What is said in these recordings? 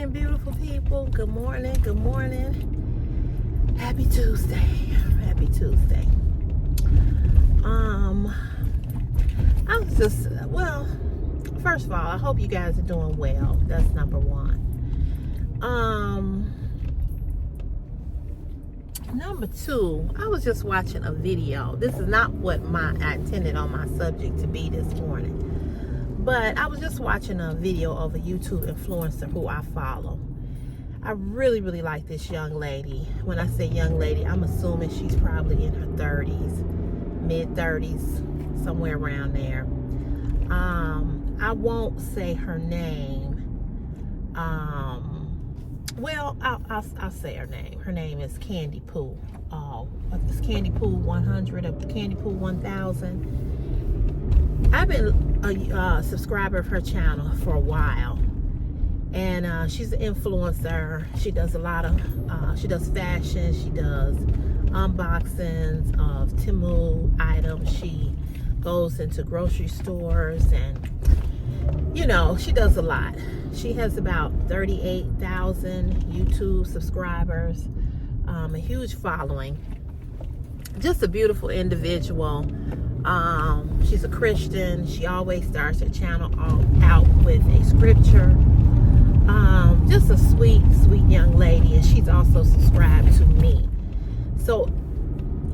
morning, beautiful people. Good morning. Good morning. Happy Tuesday. Happy Tuesday. I was just, well, first of all, I hope you guys are doing well. That's number one. Number two, I was just watching a video. This is not what I intended on my subject to be this morning. But I was just watching a video of a YouTube influencer who I follow. I really, really like this young lady. When I say young lady, I'm assuming she's probably in her 30s, mid-30s, somewhere around there. I won't say her name. Well, I'll say her name. Her name is Candy Poo. It's Candy Poo 100 or Candy Poo 1000. I've been a subscriber of her channel for a while, and she's an influencer. She does a lot of she does fashion, she does unboxings of Temu items, she goes into grocery stores, and she does a lot. She has about 38,000 YouTube subscribers, a huge following, just a beautiful individual. She's a Christian. She always starts her channel out with a scripture. Just a sweet, sweet young lady, and she's also subscribed to me. So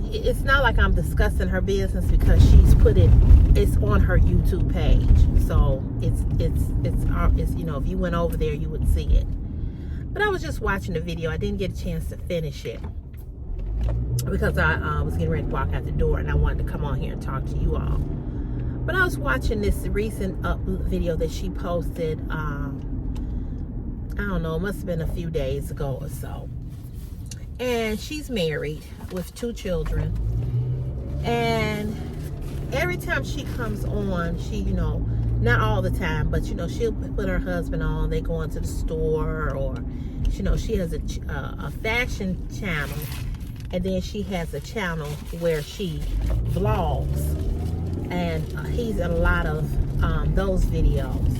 it's not like I'm discussing her business because she's put it's on her YouTube page. So it's if you went over there, you would see it. But I was just watching the video. I didn't get a chance to finish it because I was getting ready to walk out the door, and I wanted to come on here and talk to you all. But I was watching this recent video that she posted, I don't know, it must have been a few days ago or so. And she's married with 2 children. And every time she comes on, she, not all the time, but, she'll put her husband on. They go into the store, or, she has a fashion channel. And then she has a channel where she vlogs. And he's in a lot of those videos.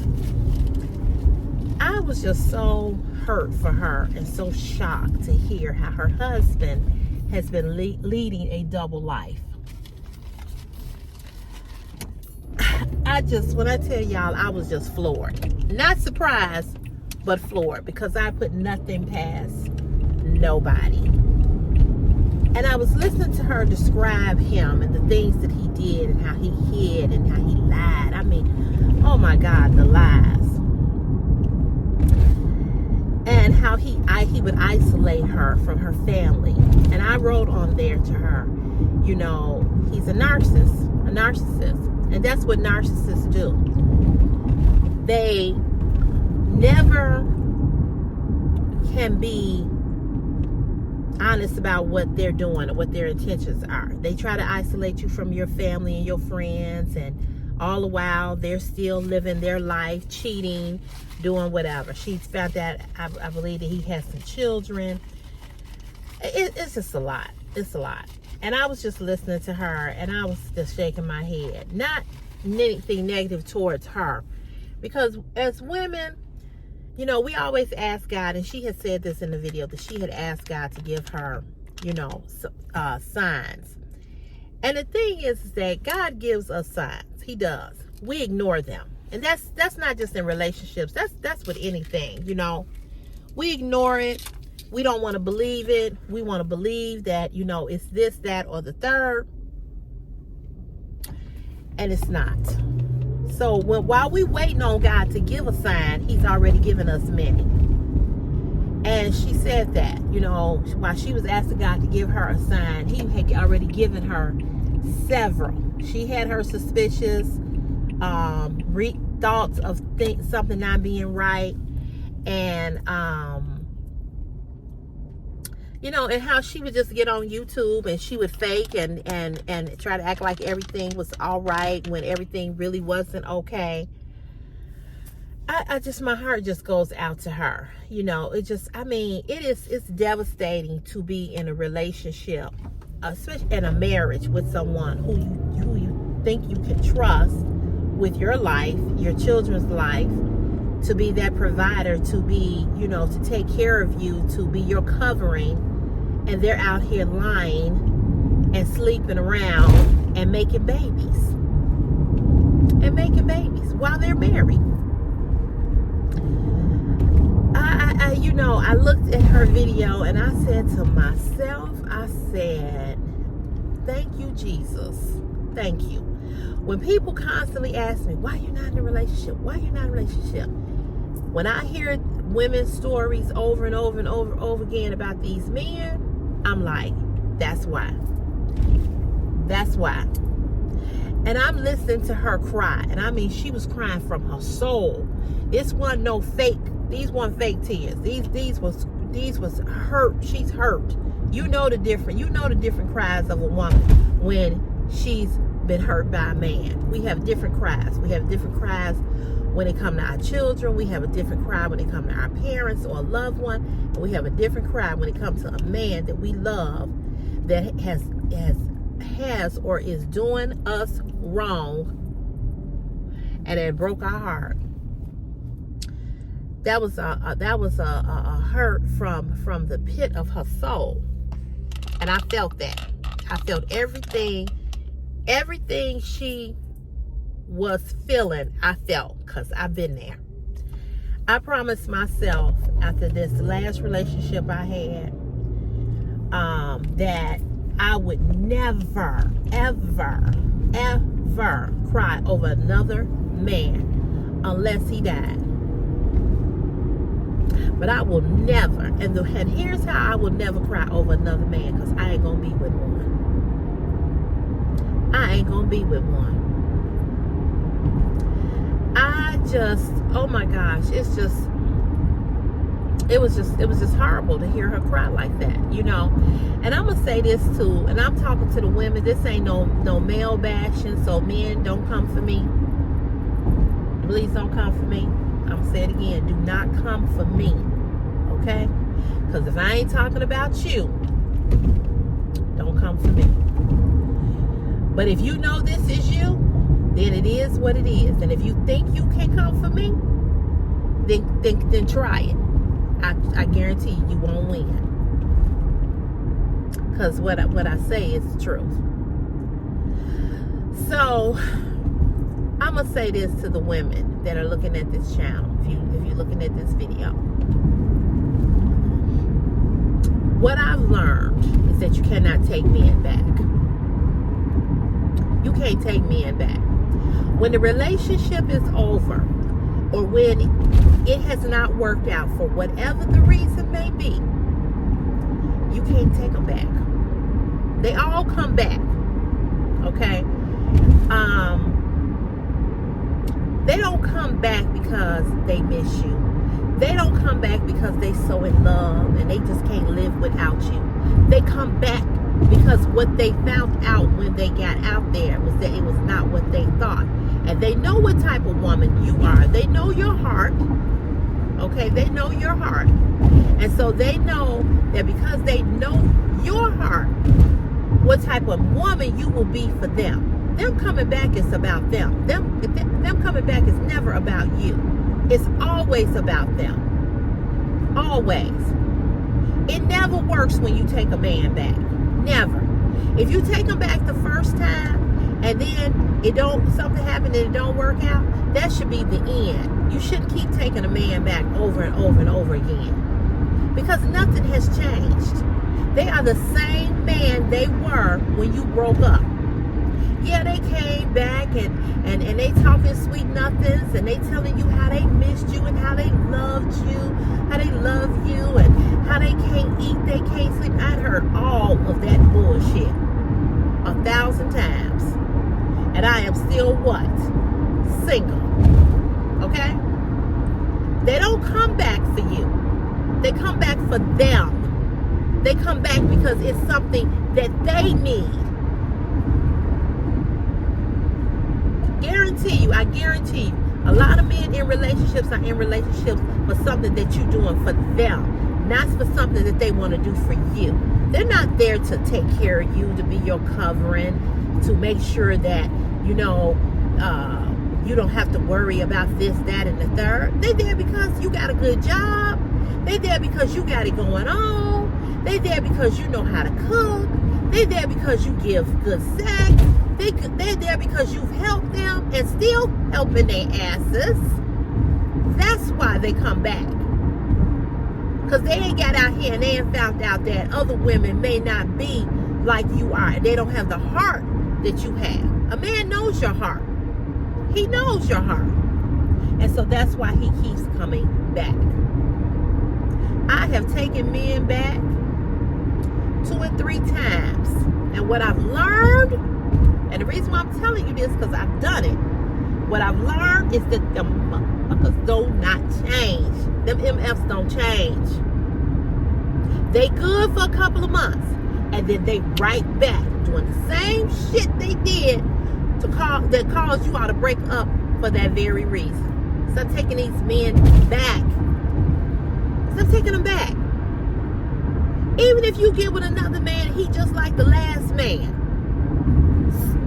I was just so hurt for her and so shocked to hear how her husband has been leading a double life. When I tell y'all, I was just floored. Not surprised, but floored, because I put nothing past nobody. And I was listening to her describe him and the things that he did and how he hid and how he lied. I mean, oh my God, the lies. And how he would isolate her from her family. And I wrote on there to her, he's a narcissist. And that's what narcissists do. They never can be honest about what they're doing or what their intentions are. They try to isolate you from your family and your friends, and all the while they're still living their life, cheating, doing whatever. She's found out, I believe, that he has some children. It's just a lot. It's a lot. And I was just listening to her, and I was just shaking my head. Not anything negative towards her, because as women, we always ask God, and she had said this in the video, that she had asked God to give her, signs. And the thing is that God gives us signs. He does. We ignore them. And that's not just in relationships. That's with anything, We ignore it. We don't want to believe it. We want to believe that, it's this, that, or the third. And it's not. So while we're waiting on God to give a sign, he's already given us many. And she said that, while she was asking God to give her a sign, he had already given her several. She had her suspicious thoughts of something not being right. And, and how she would just get on YouTube and she would fake and try to act like everything was all right when everything really wasn't okay. My heart just goes out to her. It's devastating to be in a relationship, especially in a marriage, with someone who you think you can trust with your life, your children's life, to be that provider, to be, you know, to take care of you, to be your covering, and they're out here lying and sleeping around and making babies. And making babies while they're married. You know, I looked at her video and I said to myself, I said, thank you, Jesus. Thank you. When people constantly ask me, why you're not in a relationship? Why you're not in a relationship? When I hear women's stories over and over and over again about these men, I'm like, that's why. That's why. And I'm listening to her cry. And I mean, she was crying from her soul. This wasn't no fake. These weren't fake tears. These was hurt. She's hurt. You know the different cries of a woman when she's been hurt by a man. We have different cries. We have different cries when it comes to our children. We have a different cry when it comes to our parents or a loved one. And we have a different cry when it comes to a man that we love that has or is doing us wrong, and it broke our heart. That was a hurt from the pit of her soul, and I felt that. I felt everything she was feeling. I felt, because I've been there. I promised myself after this last relationship I had that I would never, ever, ever cry over another man unless he died. But I will never, and here's how I will never cry over another man, because I ain't gonna be with one. I ain't gonna be with one. Oh my gosh, it was just horrible to hear her cry like that, you know. And I'm gonna say this too, and I'm talking to the women. This ain't no male bashing, so men, don't come for me. Please don't come for me. I'm gonna say it again. Do not come for me, okay? Because if I ain't talking about you, don't come for me. But if you know this is you, then it is what it is. And if you think you can come for me, then try it. I guarantee you won't win. Because what I say is the truth. So I'm gonna say this to the women that are looking at this channel. If you're looking at this video, what I've learned is that you cannot take men back. You can't take men back. When the relationship is over, or when it has not worked out for whatever the reason may be, you can't take them back. They all come back, okay? They don't come back because they miss you. They don't come back because they so in love and they just can't live without you. They come back because what they found out when they got out there was that it was not what they thought. And they know what type of woman you are. They know your heart. Okay, they know your heart. And so they know that because they know your heart, what type of woman you will be for them. Them coming back is about them. Them coming back is never about you. It's always about them. Always. It never works when you take a man back. Never. If you take him back the first time and then something happened and it don't work out, that should be the end. You shouldn't keep taking a man back over and over and over again, because nothing has changed. They are the same man they were when you broke up. Yeah, they came back and they talking sweet nothings, and they telling you how they missed you and how they loved you, how they love you, and how they can't eat, they can't sleep. I'd heard all of that bullshit 1,000 times. And I am still what? Single. Okay? They don't come back for you. They come back for them. They come back because it's something that they need. I guarantee you, a lot of men in relationships are in relationships for something that you're doing for them, not for something that they want to do for you. They're not there to take care of you, to be your covering, to make sure that, you don't have to worry about this, that, and the third. They there because you got a good job. They there because you got it going on. They there because you know how to cook. They there because you give good sex. They there because you've helped them and still helping their asses. That's why they come back. Because they ain't got out here and they ain't found out that other women may not be like you are. They don't have the heart that you have. A man knows your heart. He knows your heart. And so that's why he keeps coming back. I have taken men back 2 and 3 times. And what I've learned, and the reason why I'm telling you this, because I've done it. What I've learned is that the motherfuckers do not change. Them MFs don't change. They good for a couple of months. And then they right back doing the same shit they did that caused you all to break up for that very reason. Stop taking these men back. Stop taking them back. Even if you get with another man, he just like the last man.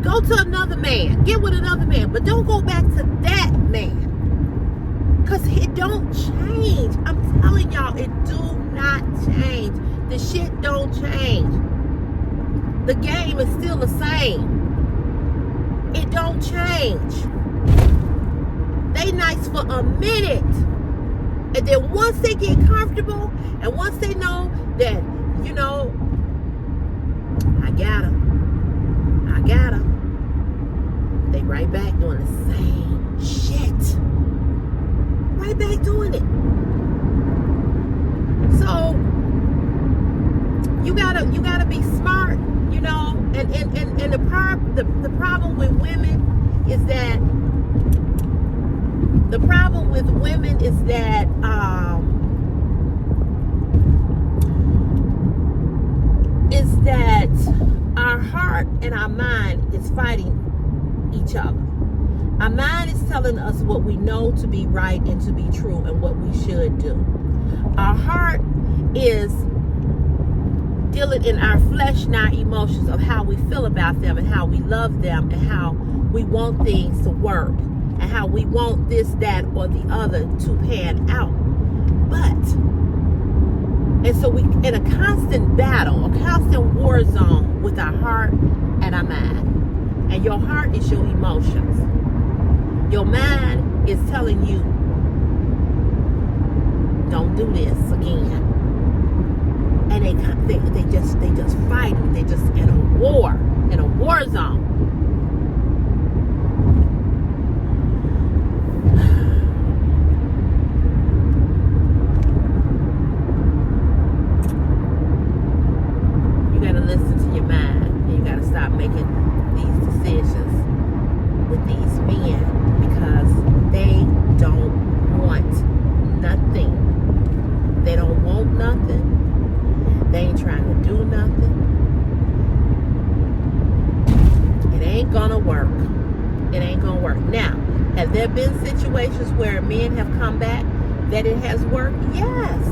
Go to another man. Get with another man. But don't go back to that man. Because it don't change. I'm telling y'all, it do not change. The shit don't change. The game is still the same. It don't change. They nice for a minute. And then once they get comfortable, and once they know that, you know, I got her, they right back doing the same shit. Right back doing it. So you gotta be smart, you know, and the problem with women is that our heart and our mind is fighting each other. Our mind is telling us what we know to be right and to be true and what we should do. Our heart is dealing in our flesh and our emotions of how we feel about them and how we love them and how we want things to work and how we want this, that, or the other to pan out. And so we in a constant battle, a constant war zone with our heart and our mind. And your heart is your emotions. Your mind is telling you, don't do this again. And they just fighting. They just in a war zone. You gotta listen to your mind, and you gotta stop making these decisions with these men because they don't want nothing. They don't want nothing. They ain't trying to do nothing. It ain't gonna work. It ain't gonna work. Now, have there been situations where men have come back that it has worked? Yes.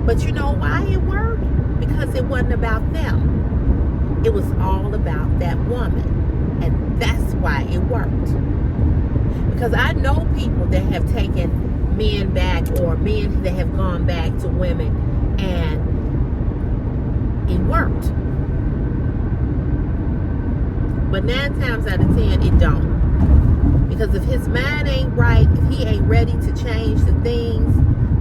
But you know why it worked? Because it wasn't about them. It was all about that woman. And that's why it worked. Because I know people that have taken men back or men that have gone back to women and it worked. But 9 times out of 10, it don't. Because if his mind ain't right, if he ain't ready to change the things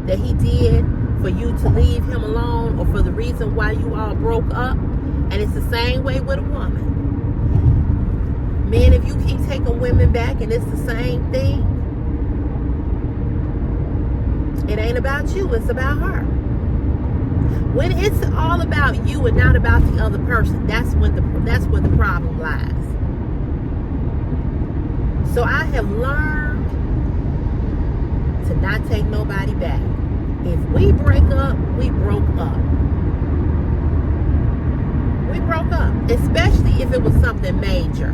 that he did for you to leave him alone or for the reason why you all broke up, and it's the same way with a woman. Men, if you keep taking women back and it's the same thing, it ain't about you, it's about her. When it's all about you and not about the other person, that's where the problem lies. So I have learned to not take nobody back. If we break up, we broke up. We broke up, especially if it was something major.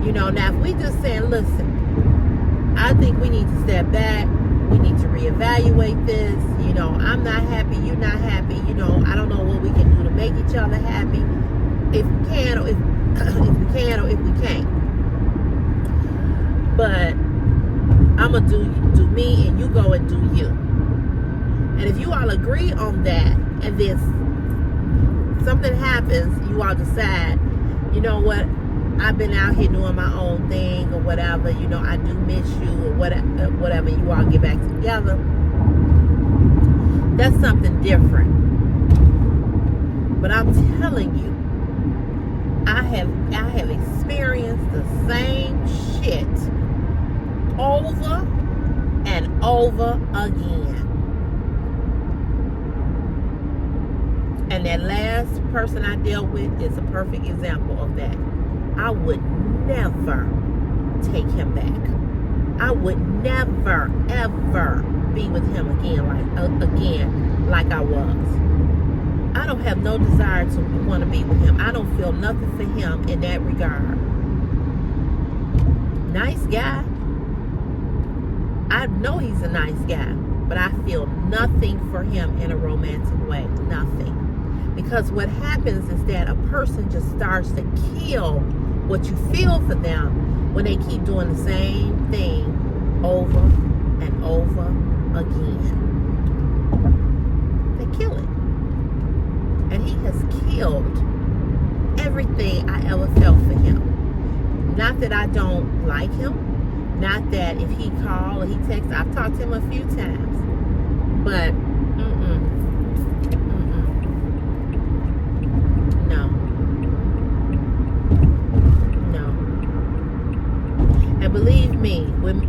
You know, now if we just saying, listen, I think we need to step back. We need to reevaluate this. You know, I'm not happy. You're not happy. You know, I don't know what we can do to make each other happy. If we can or if we can or if we can't. but I'm gonna do me, and you go and do you. And if you all agree on that, and then something happens, you all decide, you know what, I've been out here doing my own thing or whatever, you know, I do miss you or whatever, you all get back together. That's something different. But I'm telling you, I have experienced the same shit over and over again. And that last person I dealt with is a perfect example of that. I would never take him back. I would never, ever be with him again like I was. I don't have no desire to want to be with him. I don't feel nothing for him in that regard. Nice guy. I know he's a nice guy, but I feel nothing for him in a romantic way. Nothing. Because what happens is that a person just starts to kill what you feel for them when they keep doing the same thing over and over again. They kill it. And he has killed everything I ever felt for him. Not that I don't like him. Not that if he calls or he texts, I've talked to him a few times. But, And believe me, when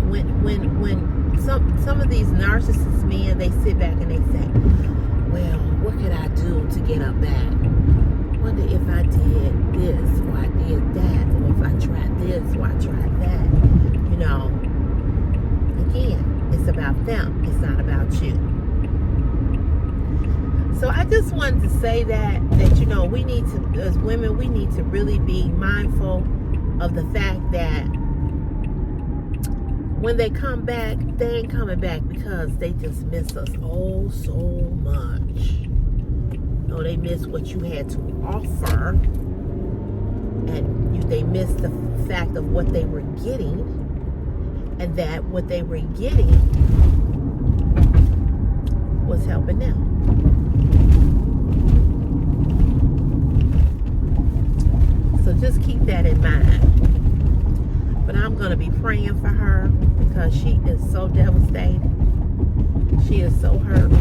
some of these narcissist men, they sit back and they say, well, what could I do to get her back? Wonder if I did this or I did that, or if I tried this or I tried that. You know, again, it's about them. It's not about you. So I just wanted to say that you know, we need to, as women, we need to really be mindful of the fact that when they come back, they ain't coming back because they just miss us oh so much. No, they miss what you had to offer, and they miss the fact of what they were getting, and that what they were getting was helping them. So just keep that in mind. But I'm going to be praying for her because she is so devastated. She is so hurt.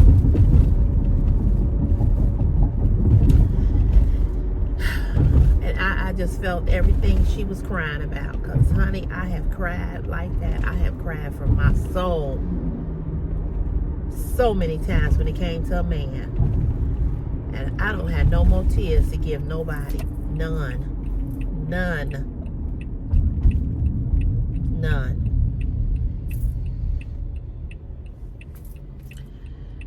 And I just felt everything she was crying about. Because, honey, I have cried like that. I have cried from my soul so many times when it came to a man. And I don't have no more tears to give nobody. None.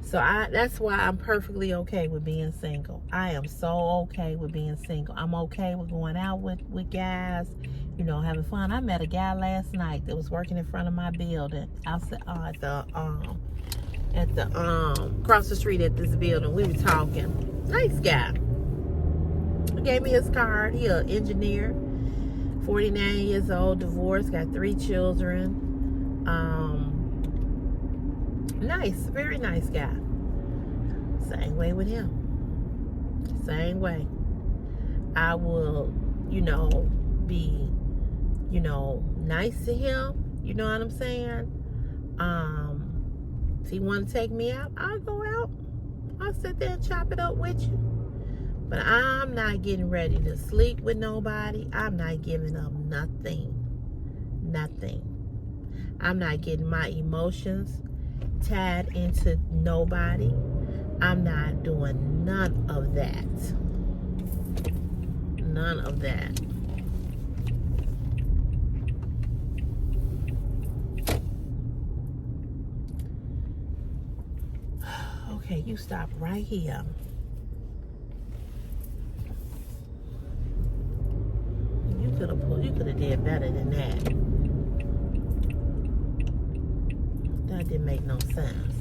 So that's why I'm perfectly okay with being single. I am so okay with being single. I'm okay with going out with guys, you know, having fun. I met a guy last night that was working in front of my building. At the across the street at this building. We were talking. Nice guy. He gave me his card. He an engineer, 49 years old, divorced, got 3 children. Nice, very nice guy. Same way with him. Same way. I will, you know, be, you know, nice to him. You know what I'm saying? If he want to take me out, I'll go out. I'll sit there and chop it up with you. But I'm not getting ready to sleep with nobody. I'm not giving up nothing. Nothing. I'm not getting my emotions tied into nobody. I'm not doing none of that. None of that. Okay, you stop right here. You could have did better than that. That didn't make no sense.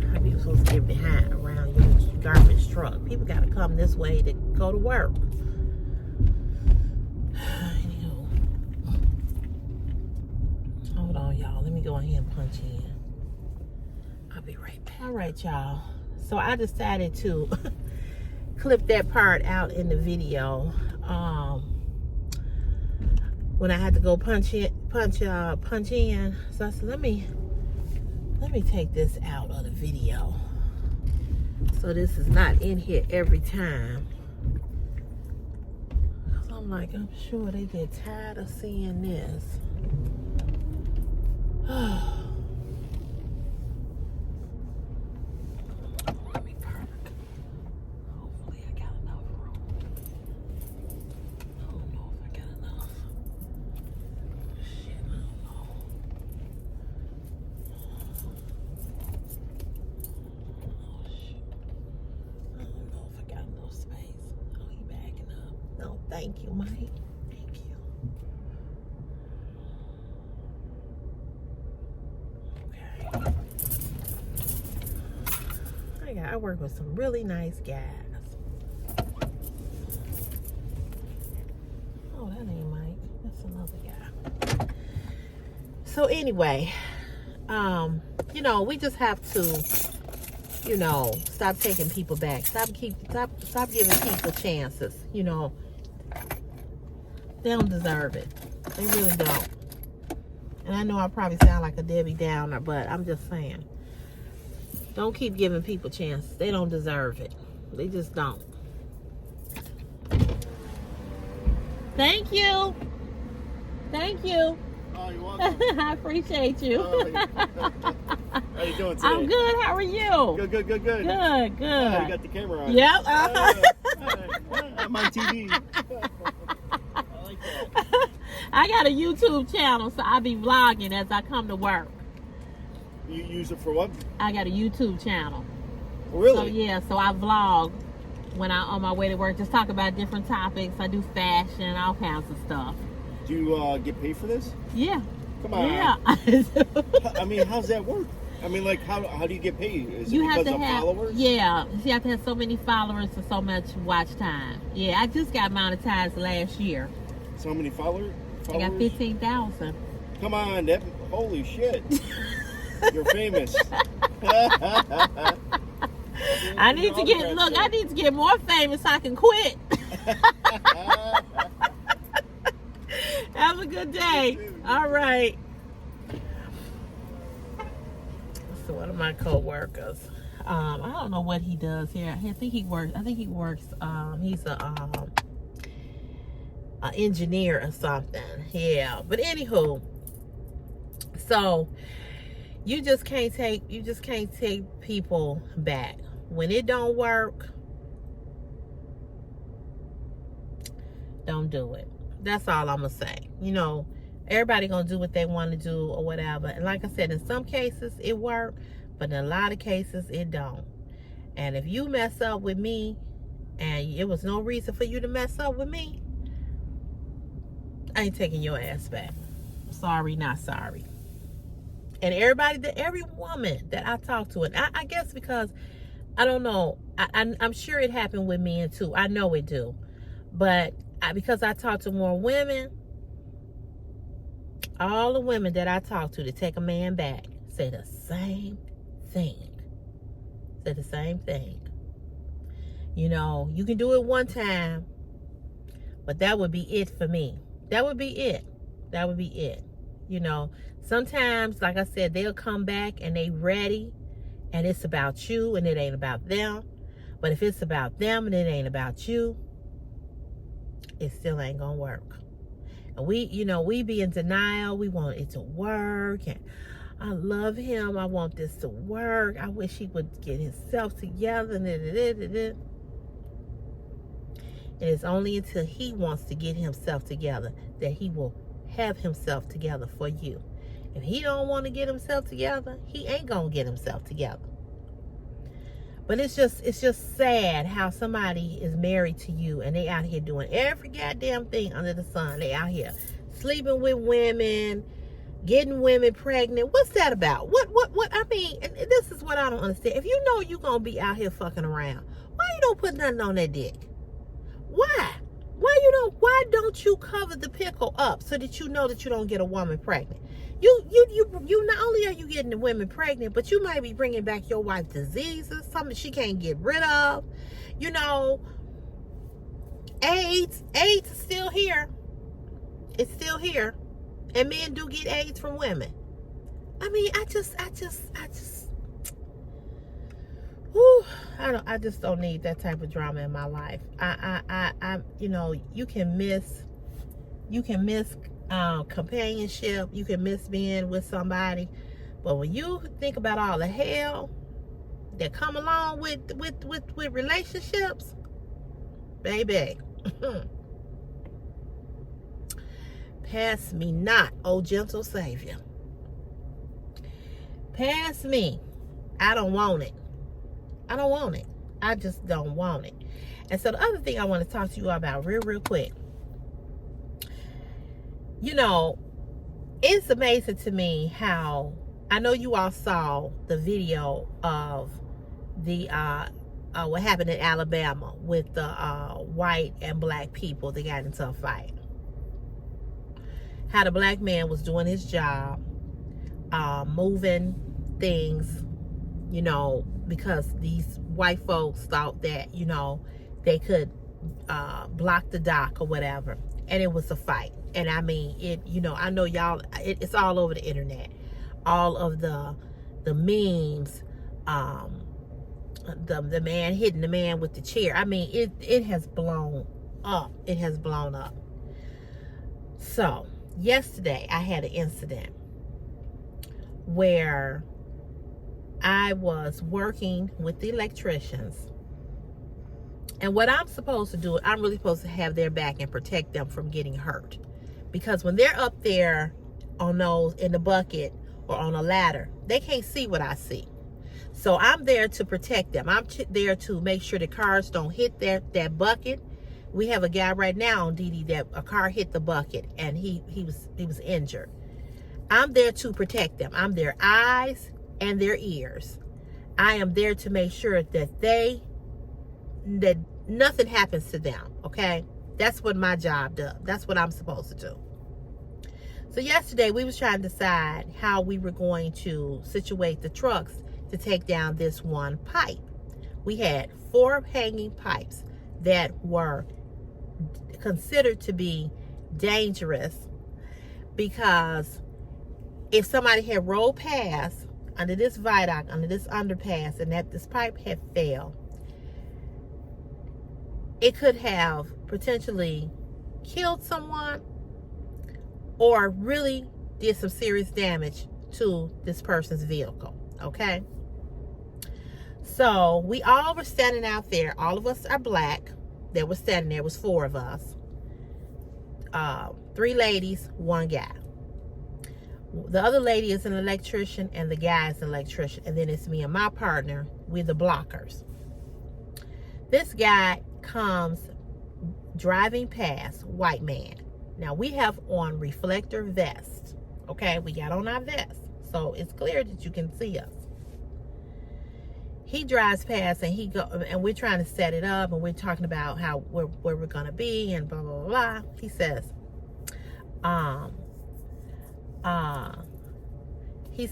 How are you supposed to get behind around your garbage truck? People gotta come this way to go to work. go ahead and punch in. I'll be right back. All right, y'all. So I decided to clip that part out in the video. When I had to go punch in. So I said, let me take this out of the video. So this is not in here every time. Cause I'm like, I'm sure they get tired of seeing this. Let me park. Hopefully I got enough room. I don't know if I got enough. Shit, I don't know. Oh shit. I don't know if I got enough space. Oh, he backing up. No, thank you, Mike. Thank you. Okay. I work with some really nice guys. Oh, that ain't Mike. That's another guy. So anyway, you know, we just have to, you know, stop taking people back. Stop giving people chances. You know, they don't deserve it. They really don't. And I know I probably sound like a Debbie Downer, but I'm just saying. Don't keep giving people chances. They don't deserve it. They just don't. Thank you. Thank you. Oh, you're welcome. I appreciate you. How you doing today? I'm good. How are you? Good. Good. Oh, you got the camera on. Yep. I'm on TV. I like that. I got a YouTube channel, so I be vlogging as I come to work. You use it for what? I got a YouTube channel. Really? So yeah, so I vlog when I'm on my way to work. Just talk about different topics. I do fashion, all kinds of stuff. Do you get paid for this? Yeah. Come on. Yeah. I mean, how's that work? I mean, like, how do you get paid? Is You it have because to of have followers? Yeah, you have to have so many followers for so much watch time. Yeah, I just got monetized last year. So many followers? I got 15,000. Come on, that holy shit. You're famous. I need to get more famous so I can quit. Have a good day. All right. So one of my co-workers, I don't know what he does here. I think he works. He's a engineer or something. Yeah. But anywho, so you just can't take people back when it don't work. Don't do it. That's all I'm gonna say. You know, everybody gonna do what they want to do or whatever. And like I said, in some cases it worked, but in a lot of cases it don't. And if you mess up with me, and it was no reason for you to mess up with me, I ain't taking your ass back. Sorry, not sorry. And every woman that I talk to, and I guess because I don't know, I'm sure it happened with men too. I know it do, but because I talk to more women, all the women that I talk to take a man back say the same thing. Say the same thing. You know, you can do it one time, but that would be it for me. That would be it. That would be it. You know, sometimes, like I said, they'll come back and they ready, and it's about you and it ain't about them. But if it's about them and it ain't about you, it still ain't gonna work. And we be in denial. We want it to work, and I love him. I want this to work. I wish he would get himself together. It is only until he wants to get himself together that he will have himself together for you. If he don't want to get himself together, he ain't gonna get himself together. But it's just sad how somebody is married to you and they out here doing every goddamn thing under the sun. They out here sleeping with women, getting women pregnant. What's that about? What I mean, and this is what I don't understand. If you know you gonna be out here fucking around, why you don't put nothing on that dick? Why don't you cover the pickle up so that you know that you don't get a woman pregnant? You not only are you getting the women pregnant, but you might be bringing back your wife diseases, something she can't get rid of. You know, AIDS is still here. It's still here, and men do get AIDS from women. I mean, I just, whew, I just don't need that type of drama in my life. You know, you can miss companionship, you can miss being with somebody, but when you think about all the hell that come along with relationships, baby, pass me not, oh gentle Savior. Pass me. I don't want it. I don't want it. I just don't want it. And so the other thing I want to talk to you about real quick. You know, it's amazing to me how, I know you all saw the video of the what happened in Alabama with the white and black people that got into a fight. How the black man was doing his job, moving things, you know, because these white folks thought that, you know, they could block the dock or whatever, and it was a fight. And I mean, it, you know, I know y'all, it's all over the internet, all of the memes, the man hitting the man with the chair. I mean, it has blown up. It has blown up. So yesterday I had an incident where I was working with the electricians, and what I'm supposed to do, I'm really supposed to have their back and protect them from getting hurt, because when they're up there on those, in the bucket or on a ladder, they can't see what I see. So I'm there to protect them. I'm there to make sure the cars don't hit that bucket. We have a guy right now on DD that a car hit the bucket and he was injured. I'm there to protect them. I'm their eyes and their ears. I am there to make sure that nothing happens to them, okay? That's what my job does. That's what I'm supposed to do. So yesterday we was trying to decide how we were going to situate the trucks to take down this one pipe. We had 4 hanging pipes that were considered to be dangerous, because if somebody had rolled past under this viaduct, under this underpass, and that this pipe had failed, it could have potentially killed someone or really did some serious damage to this person's vehicle, okay? So we all were standing out there. All of us are black that were standing there. It was 4 of us. 3 ladies, 1 guy. The other lady is an electrician and the guy is an electrician. And then it's me and my partner. We're the blockers. This guy comes driving past, white man. Now we have on reflector vests. Okay, we got on our vests, so it's clear that you can see us. He drives past and we're trying to set it up, and we're talking about where we're gonna be and blah blah blah. He says, he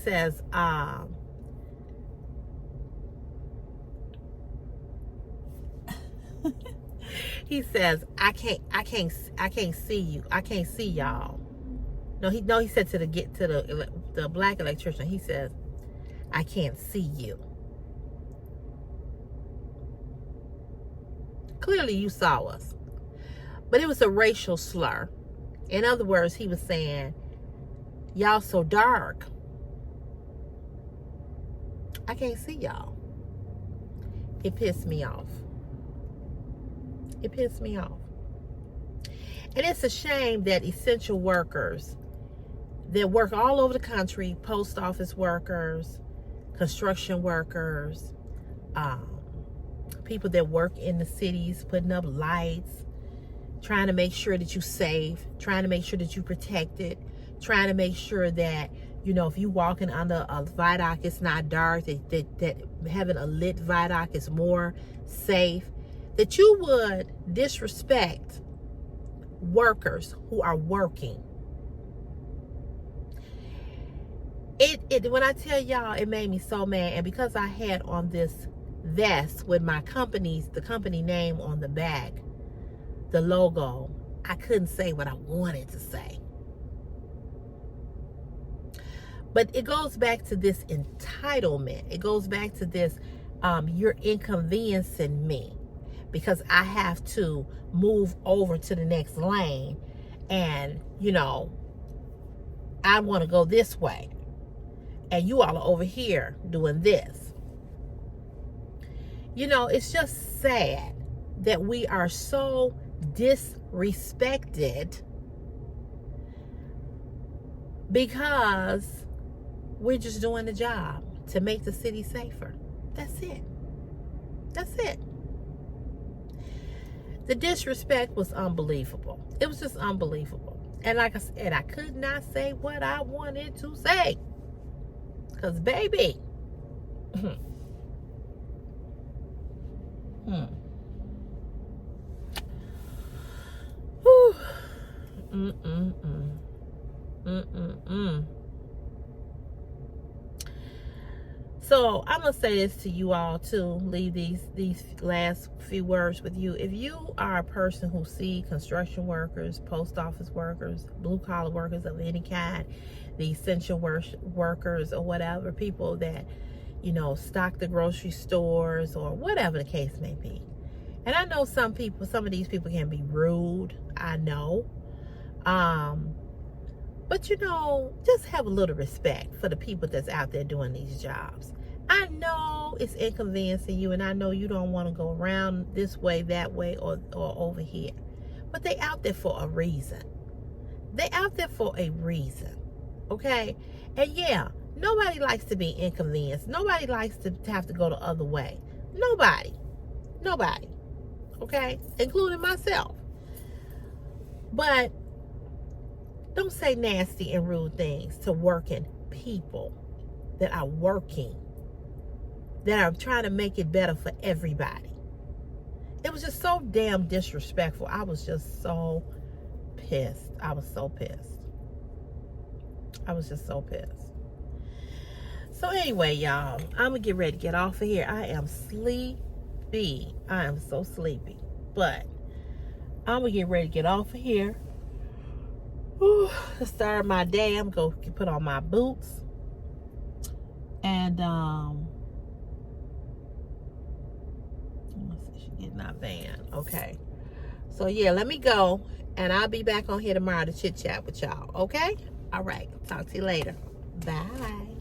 says, I can't see you. I can't see y'all. No, he said to the black electrician, he says, I can't see you. Clearly you saw us. But it was a racial slur. In other words, he was saying, y'all so dark, I can't see y'all. It pissed me off. It pissed me off. And it's a shame that essential workers that work all over the country, post office workers, construction workers, people that work in the cities, putting up lights, trying to make sure that you're safe, trying to make sure that you're protected, trying to make sure that, you know, if you walking under a viaduct, it's not dark, that having a lit viaduct is more safe, that you would disrespect workers who are working. It when I tell y'all, it made me so mad. And because I had on this vest with the company name on the back, the logo, I couldn't say what I wanted to say. But it goes back to this entitlement. It goes back to this, you're inconveniencing me because I have to move over to the next lane, and I want to go this way, and you all are over here doing this. It's just sad that we are so disrespected because we're just doing the job to make the city safer. That's it. That's it. The disrespect was unbelievable. It was just unbelievable. And like I said, I could not say what I wanted to say. Because, baby. Whew. So I'm gonna say this to you all too. Leave these last few words with you. If you are a person who see construction workers, post office workers, blue collar workers of any kind, the essential workers or whatever, people that stock the grocery stores or whatever the case may be. And I know some of these people can be rude. I know. But just have a little respect for the people that's out there doing these jobs. I know it's inconveniencing you, and I know you don't want to go around this way, that way, or over here. But they out there for a reason. They out there for a reason. Okay? And yeah, nobody likes to be inconvenienced. Nobody likes to have to go the other way. Nobody. Okay? Including myself. But don't say nasty and rude things to working people that are working, that are trying to make it better for everybody. It was just so damn disrespectful. I was just so pissed. I was so pissed. So anyway, y'all, I'm going to get ready to get off of here. I am sleepy. I am so sleepy. But I'm going to get ready to get off of here. To start my day, I'm going to put on my boots. And, let's see, she's getting our van. Okay. So, yeah, let me go. And I'll be back on here tomorrow to chit-chat with y'all. Okay? All right. Talk to you later. Bye.